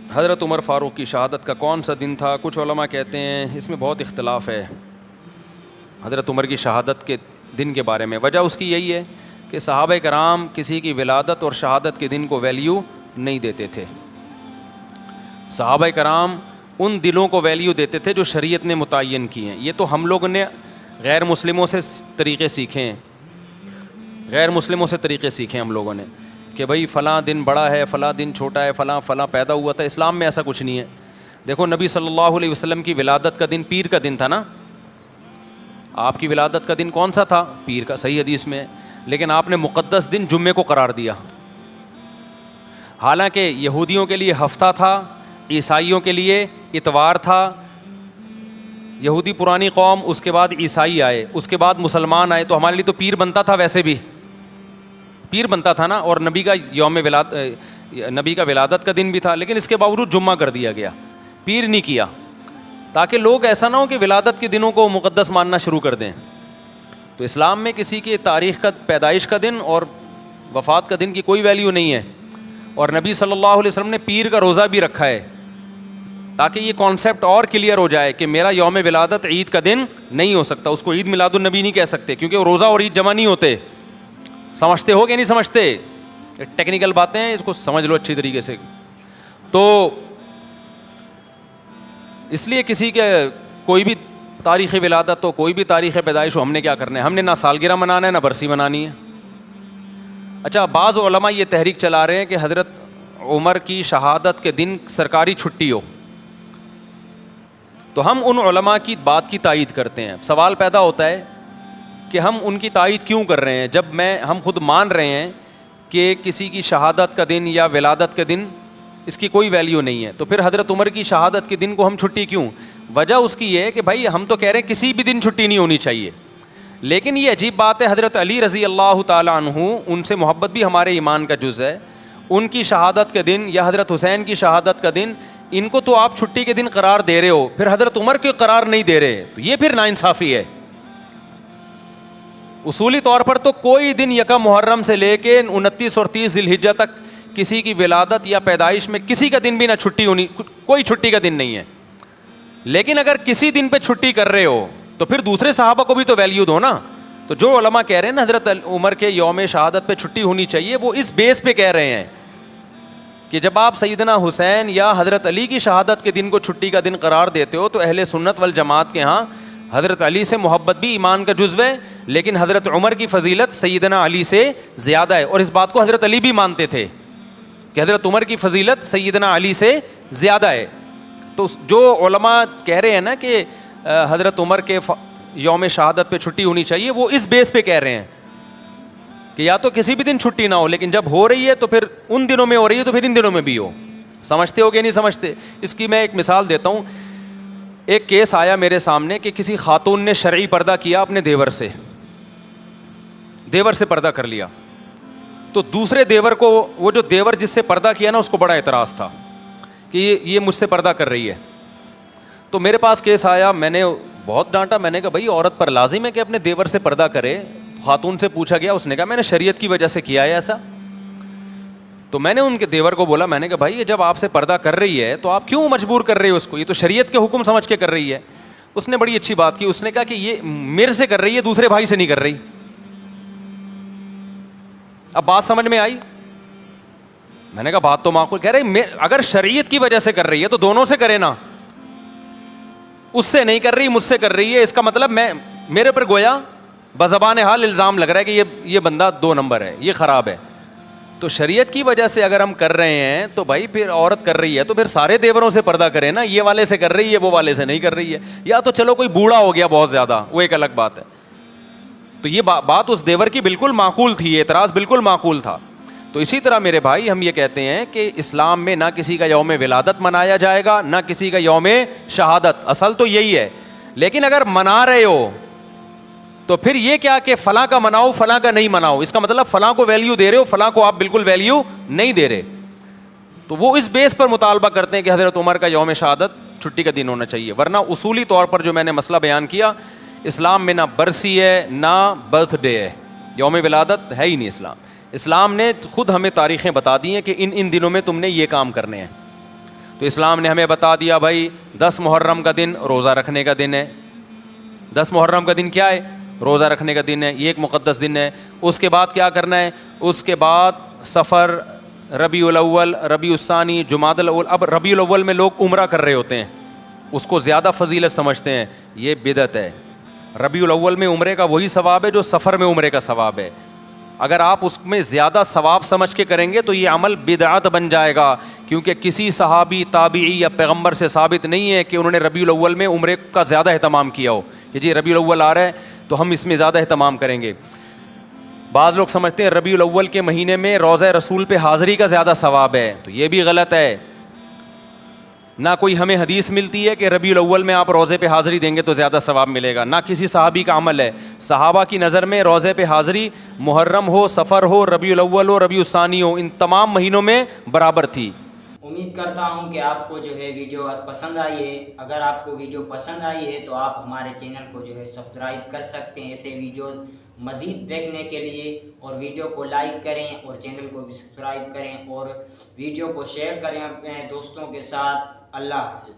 حضرت عمر فاروق کی شہادت کا کون سا دن تھا؟ کچھ علماء کہتے ہیں اس میں بہت اختلاف ہے حضرت عمر کی شہادت کے دن کے بارے میں. وجہ اس کی یہی ہے کہ صحابہ کرام کسی کی ولادت اور شہادت کے دن کو ویلیو نہیں دیتے تھے. صحابہ کرام ان دنوں کو ویلیو دیتے تھے جو شریعت نے متعین کی ہیں. یہ تو ہم لوگوں نے غیر مسلموں سے طریقے سیکھے ہیں, غیر مسلموں سے طریقے سیکھے ہیں ہم لوگوں نے کہ بھائی فلاں دن بڑا ہے, فلاں دن چھوٹا ہے, فلاں پیدا ہوا تھا. اسلام میں ایسا کچھ نہیں ہے. دیکھو نبی صلی اللہ علیہ وسلم کی ولادت کا دن پیر کا دن تھا نا. آپ کی ولادت کا دن کون سا تھا؟ پیر کا, صحیح حدیث میں ہے. لیکن آپ نے مقدس دن جمعے کو قرار دیا. حالانکہ یہودیوں کے لیے ہفتہ تھا, عیسائیوں کے لیے اتوار تھا. یہودی پرانی قوم, اس کے بعد عیسائی آئے, اس کے بعد مسلمان آئے, تو ہمارے لیے تو پیر بنتا تھا, ویسے بھی پیر بنتا تھا نا. اور نبی کا ولادت کا دن بھی تھا, لیکن اس کے باوجود جمعہ کر دیا گیا, پیر نہیں کیا, تاکہ لوگ ایسا نہ ہو کہ ولادت کے دنوں کو مقدس ماننا شروع کر دیں. تو اسلام میں کسی کی تاریخ کا, پیدائش کا دن اور وفات کا دن کی کوئی ویلیو نہیں ہے. اور نبی صلی اللہ علیہ وسلم نے پیر کا روزہ بھی رکھا ہے تاکہ یہ کانسیپٹ اور کلیئر ہو جائے کہ میرا یوم ولادت عید کا دن نہیں ہو سکتا. اس کو عید میلاد النبی نہیں کہہ سکتے, کیونکہ وہ روزہ اور عید جمع نہیں ہوتے. سمجھتے ہو کہ نہیں سمجھتے؟ ٹیکنیکل باتیں ہیں, اس کو سمجھ لو اچھی طریقے سے. تو اس لیے کسی کے کوئی بھی تاریخ ولادت ہو, کوئی بھی تاریخ پیدائش ہو, ہم نے کیا کرنا ہے؟ ہم نے نہ سالگرہ منانا ہے, نہ برسی منانی ہے. اچھا, بعض علماء یہ تحریک چلا رہے ہیں کہ حضرت عمر کی شہادت کے دن سرکاری چھٹی ہو, تو ہم ان علماء کی بات کی تائید کرتے ہیں. سوال پیدا ہوتا ہے کہ ہم ان کی تائید کیوں کر رہے ہیں جب ہم خود مان رہے ہیں کہ کسی کی شہادت کا دن یا ولادت کا دن اس کی کوئی ویلیو نہیں ہے. تو پھر حضرت عمر کی شہادت کے دن کو ہم چھٹی کیوں؟ وجہ اس کی یہ ہے کہ بھائی ہم تو کہہ رہے ہیں کسی بھی دن چھٹی نہیں ہونی چاہیے, لیکن یہ عجیب بات ہے, حضرت علی رضی اللہ تعالیٰ عنہ, ان سے محبت بھی ہمارے ایمان کا جز ہے, ان کی شہادت کے دن یا حضرت حسین کی شہادت کا دن, ان کو تو آپ چھٹی کے دن قرار دے رہے ہو, پھر حضرت عمر کو قرار نہیں دے رہے, تو یہ پھر ناانصافی ہے. اصولی طور پر تو کوئی دن یکم محرم سے لے کے 29 اور 30 ذی الحجہ تک کسی کی ولادت یا پیدائش میں کسی کا دن بھی نہ چھٹی ہونی, کوئی چھٹی کا دن نہیں ہے. لیکن اگر کسی دن پہ چھٹی کر رہے ہو تو پھر دوسرے صحابہ کو بھی تو ویلیو دو نا. تو جو علماء کہہ رہے ہیں نا حضرت عمر کے یوم شہادت پہ چھٹی ہونی چاہیے, وہ اس بیس پہ کہہ رہے ہیں کہ جب آپ سیدنا حسین یا حضرت علی کی شہادت کے دن کو چھٹی کا دن قرار دیتے ہو تو اہل سنت والجماعت کے ہاں حضرت علی سے محبت بھی ایمان کا جزو ہے, لیکن حضرت عمر کی فضیلت سیدنا علی سے زیادہ ہے. اور اس بات کو حضرت علی بھی مانتے تھے کہ حضرت عمر کی فضیلت سیدنا علی سے زیادہ ہے. تو جو علماء کہہ رہے ہیں نا کہ حضرت عمر کے یوم شہادت پہ چھٹی ہونی چاہیے, وہ اس بیس پہ کہہ رہے ہیں کہ یا تو کسی بھی دن چھٹی نہ ہو, لیکن جب ہو رہی ہے تو پھر ان دنوں میں ہو رہی ہے تو پھر ان دنوں میں بھی ہو. سمجھتے ہو کہ نہیں سمجھتے؟ اس کی میں ایک مثال دیتا ہوں. ایک کیس آیا میرے سامنے کہ کسی خاتون نے شرعی پردہ کیا اپنے دیور سے پردہ کر لیا. تو دوسرے دیور کو, وہ جو دیور جس سے پردہ کیا نا, اس کو بڑا اعتراض تھا کہ یہ مجھ سے پردہ کر رہی ہے. تو میرے پاس کیس آیا, میں نے بہت ڈانٹا. میں نے کہا بھائی عورت پر لازم ہے کہ اپنے دیور سے پردہ کرے. خاتون سے پوچھا گیا, اس نے کہا میں نے شریعت کی وجہ سے کیا ہے ایسا. تو میں نے ان کے دیور کو بولا, میں نے کہا بھائی جب آپ سے پردہ کر رہی ہے تو آپ کیوں مجبور کر رہے ہو اس کو, یہ تو شریعت کے حکم سمجھ کے کر رہی ہے. اس نے بڑی اچھی بات کی, اس نے کہا کہ یہ میرے سے کر رہی ہے, دوسرے بھائی سے نہیں کر رہی. اب بات سمجھ میں آئی؟ میں نے کہا بات تو معقول. کہہ رہے اگر شریعت کی وجہ سے کر رہی ہے تو دونوں سے کرے نا, اس سے نہیں کر رہی, مجھ سے کر رہی ہے, اس کا مطلب میرے پر گویا بزبان حال الزام لگ رہا ہے کہ یہ بندہ 2 نمبر ہے, یہ خراب ہے. تو شریعت کی وجہ سے اگر ہم کر رہے ہیں تو بھائی پھر عورت کر رہی ہے تو پھر سارے دیوروں سے پردہ کرے نا, یہ والے سے کر رہی ہے, وہ والے سے نہیں کر رہی ہے. یا تو چلو کوئی بوڑھا ہو گیا بہت زیادہ, وہ ایک الگ بات ہے. تو یہ بات اس دیور کی بالکل معقول تھی, یہ اعتراض بالکل معقول تھا. تو اسی طرح میرے بھائی ہم یہ کہتے ہیں کہ اسلام میں نہ کسی کا یوم ولادت منایا جائے گا, نہ کسی کا یوم شہادت. اصل تو یہی ہے. لیکن اگر منا رہے ہو تو پھر یہ کیا کہ فلاں کا مناؤ فلاں کا نہیں مناؤ, اس کا مطلب فلاں کو ویلیو دے رہے ہو, فلاں کو آپ بالکل ویلیو نہیں دے رہے. تو وہ اس بیس پر مطالبہ کرتے ہیں کہ حضرت عمر کا یوم شہادت چھٹی کا دن ہونا چاہیے. ورنہ اصولی طور پر جو میں نے مسئلہ بیان کیا, اسلام میں نہ برسی ہے نہ برتھ ڈے ہے, یوم ولادت ہے ہی نہیں. اسلام نے خود ہمیں تاریخیں بتا دی ہیں کہ ان دنوں میں تم نے یہ کام کرنے ہیں. تو اسلام نے ہمیں بتا دیا بھائی 10 محرم کا دن روزہ رکھنے کا دن ہے. 10 محرم کا دن کیا ہے؟ روزہ رکھنے کا دن ہے. یہ ایک مقدس دن ہے. اس کے بعد کیا کرنا ہے؟ اس کے بعد سفر، ربیع الاول، ربیع الثانی، جمادی الاول. اب ربیع الاول میں لوگ عمرہ کر رہے ہوتے ہیں، اس کو زیادہ فضیلت سمجھتے ہیں، یہ بدعت ہے. ربیع الاول میں عمرے کا وہی ثواب ہے جو سفر میں عمرے کا ثواب ہے. اگر آپ اس میں زیادہ ثواب سمجھ کے کریں گے تو یہ عمل بدعت بن جائے گا، کیونکہ کسی صحابی، تابعی یا پیغمبر سے ثابت نہیں ہے کہ انہوں نے ربیع الاول میں عمرے کا زیادہ اہتمام کیا ہو کہ جی ربیع الاول آ رہا ہے تو ہم اس میں زیادہ اہتمام کریں گے. بعض لوگ سمجھتے ہیں ربیع الاول کے مہینے میں روضہ رسول پہ حاضری کا زیادہ ثواب ہے، تو یہ بھی غلط ہے. نہ کوئی ہمیں حدیث ملتی ہے کہ ربیع الاول میں آپ روضے پہ حاضری دیں گے تو زیادہ ثواب ملے گا، نہ کسی صحابی کا عمل ہے. صحابہ کی نظر میں روضے پہ حاضری محرم ہو، سفر ہو، ربیع الاول ہو، ربیع الثانی ہو، ان تمام مہینوں میں برابر تھی. امید کرتا ہوں کہ آپ کو جو ہے ویڈیو پسند آئی ہے. اگر آپ کو ویڈیو پسند آئی ہے تو آپ ہمارے چینل کو جو ہے سبسکرائب کر سکتے ہیں ایسے ویڈیوز مزید دیکھنے کے لیے. اور ویڈیو کو لائک کریں اور چینل کو بھی سبسکرائب کریں اور ویڈیو کو شیئر کریں اپنے دوستوں کے ساتھ. اللہ حافظ.